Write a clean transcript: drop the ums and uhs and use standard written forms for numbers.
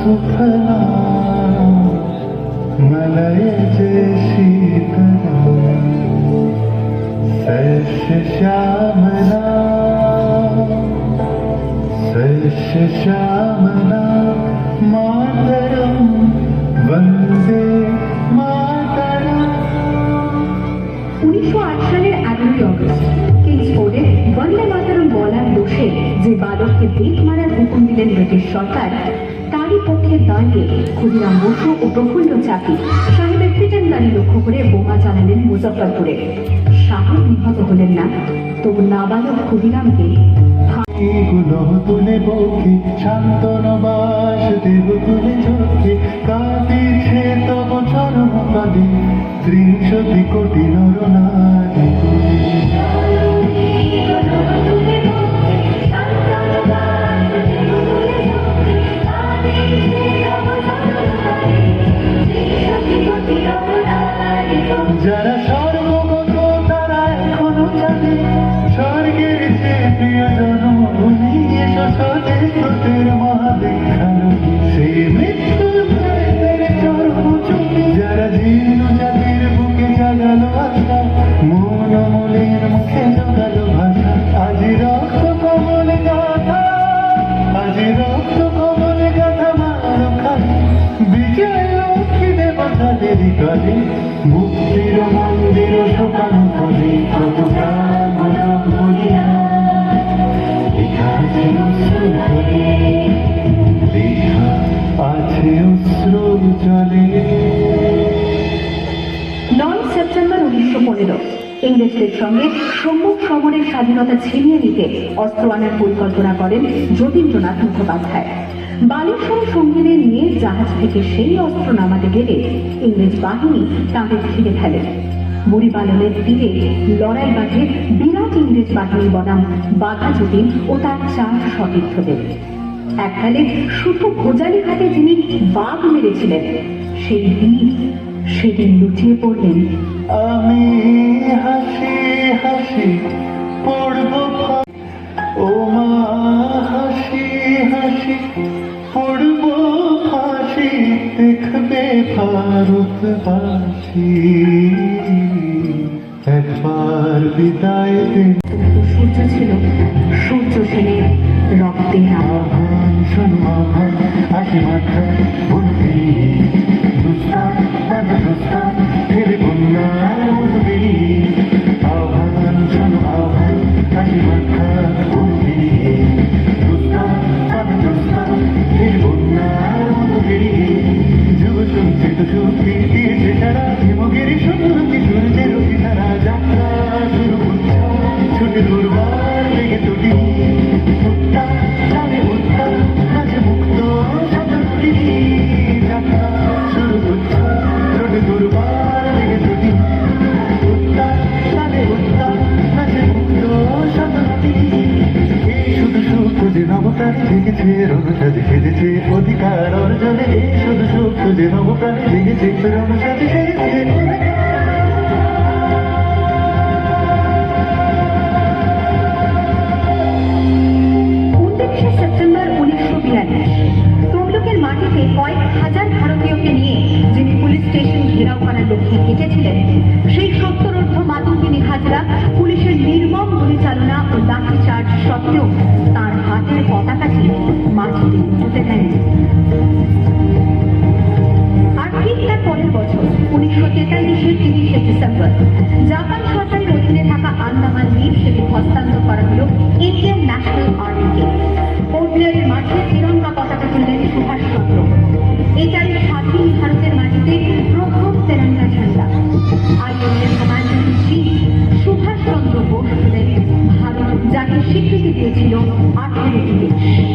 Suphala Malay Sheetla सस्य श्यामला मातरम वंदे मातरम। 1908 সালের 11ই August কিংসফোর্ডে বন্দে মাতরম বলার দোষে যে বালককে বেত মারার হুকুম দিলেন ব্রিটিশ সরকার, তারই পক্ষে দাঁড়িয়ে ক্ষুদিরাম বসু ও প্রফুল্ল চাকি সাহেবের ফিটেন গাড়ি লক্ষ্য করে বোমা চালালেন মুজফ্ফরপুরে। সাহেব নিহত হলেন না, তবু নাবালক ক্ষুদিরামকে তুলে বকে শান্তনবাস দেব তুলে চোখে কাঁদিছে তব চরম পদে 30 কোটি নরনারী। যারা সর্বগত তারা এখনো জানে স্বর্গের যে প্রিয় জনভূমি এসো স্বদেশ তোদের মহাদেখানো সেই মৃত্যুর ভয়ের চরম চুপি। যারা জীর্ণ জাতির বুকে জাগালো আশা মন মলির মুখে জোগালো ভাষা আজি রক্ত কমল গাথা মার খালি বিজয় লক্ষ্মী দেবতাদের কালে মুক্তির মন্দির শোকানো ফলে কত প্রাণ বলিয়া লেখা আছে অশ্রু জলে। 9 সেপ্টেম্বর 1915 ইংরেজদের সঙ্গে সম্মুখ সমরের স্বাধীনতা ছিনিয়ে নিতে অস্ত্র আনার পরিকল্পনা করেন যতীন্দ্রনাথ মুখোপাধ্যায়। বালেশ্বর সঙ্গীদের নিয়ে জাহাজ থেকে সেই অস্ত্র নামাতে গেলে ইংরেজ বাহিনী তাদের ঘিরে ফেলে। বুড়িবালনের তীরে লড়াই বাঁধে বিরাট ইংরেজ বাহিনী বনাম বাঘা যতীন ও তার 4 সতীর্থদের। এককালে শুধু ভোজালি ঘাটে যিনি বাঘ মেরেছিলেন সেই বীর সেদিন লুটিয়ে পড়লেন। আমি হাসি হাসি পড়ব ও মা হাসি হাসি পড়ব ফাঁসি দেখবে ভারতবাসী একবার বিদায় দে। সূর্য ছিল সূর্য সেনের রক্তে আহ্বান শোনো আহ্বান হাসি মাথা বলতে দুস্তান দুস্তান ফের বন্যার মতো বেরিয়ে আহ্বান শোনো আহ্বান হাসি মাথা বলতে দুস্তান ফের বন্যার মতো বেরিয়ে যুগ সঞ্চিত শক্তি দিয়েছে সারা হিমগিরি সুন্দর সূর্যের তারা যাত্রা শুরু করছে ছুটে দুর্বার লেগে তুটি উত্তাপ জানে উত্তাপ নাচে মুক্ত শতটি যাত্রা শুরু করছে ছুটে দুর্বার লেগে তুটি উত্তাপ জানে উত্তাপ নাচে মুক্ত শতটি। এই শুধু সুখ যে নবপ্রাণী জেগেছে রণসাজে সেজেছে অধিকার অর্জনে এই শুধু সুখ যে নবপ্রাণী জেগেছে রণসাজে সেজেছে। 29 সেপ্টেম্বর 1942 তমলুকের মাটিতে কয়েক হাজার ভারতীয়কে নিয়ে যিনি পুলিশ স্টেশন ঘেরাও করার লক্ষ্যে হেঁটেছিলেন, সেই 70 মাতঙ্গিনী হাজরা পুলিশের নির্মম গুলিচালনা ও লাঠিচার্জ সত্ত্বেও তার হাতের পতাকাটি মাটিতে পুঁতে দেয়নি। আর ঠিক তার পরের বছর 1943-এর 30শে ডিসেম্বর জাপান সরকারের অধীনে থাকা আন্দামান দ্বীপ সেটি হস্তান্তর করা হল ইন্ডিয়ান ন্যাশনাল আর্মিকে। পোর্ট ব্লেয়ারের মাঠে তিরঙ্গা পতাকা তুললেন সুভাষচন্দ্র। এটাই স্বাধীন ভারতের মাটিতে প্রথম তেরঙ্গা ঝান্ডা। INA commander in chief Subhash Chandra Bose হলেন ভারত যাকে স্বীকৃতি দিয়েছিল 18টি দেশ।